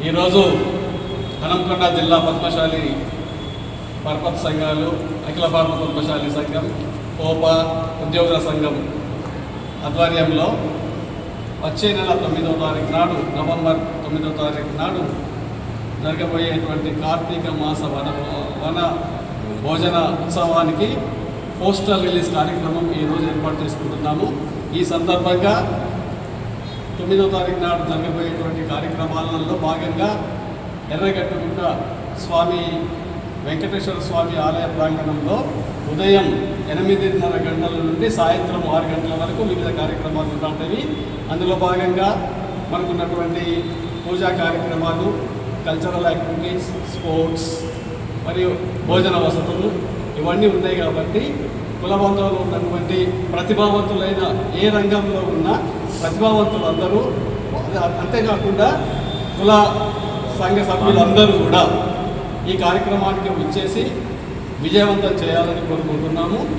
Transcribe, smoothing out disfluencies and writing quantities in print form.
ఈరోజు హనంకొండ జిల్లా పద్మశాలి పరపతి సంఘాలు, అఖిల భారత పద్మశాలి సంఘం, ఓపా ఉద్యోగుల సంఘం ఆధ్వర్యంలో వచ్చే నెల 9వ తారీఖు నాడు, నవంబర్ 9వ తారీఖు నాడు జరగబోయేటువంటి కార్తీక మాస వన భోజన ఉత్సవానికి పోస్టర్ రిలీజ్ కార్యక్రమం ఈరోజు ఏర్పాటు చేసుకుంటున్నాము. ఈ సందర్భంగా 9వ తారీఖు నాడు జరగబోయేటువంటి కార్యక్రమాలలో భాగంగా ఎర్రగట్టుగుంట స్వామి వెంకటేశ్వర స్వామి ఆలయ ప్రాంగణంలో ఉదయం 8:30 గంటల నుండి సాయంత్రం 6 గంటల వరకు వివిధ కార్యక్రమాలు ఉంటాయి. అందులో భాగంగా మనకున్నటువంటి పూజా కార్యక్రమాలు, కల్చరల్ యాక్టివిటీస్, స్పోర్ట్స్ మరియు భోజన వసతులు ఇవన్నీ ఉన్నాయి. కాబట్టి కులబంధంలో ఉన్నటువంటి ప్రతిభావంతులైన ఏ రంగంలో ఉన్న ప్రతిభావంతులందరూ, అంతేకాకుండా కుల సంఘ సభ్యులందరూ కూడా ఈ కార్యక్రమానికి వచ్చేసి విజయవంతం చేయాలని కోరుకుంటున్నాము.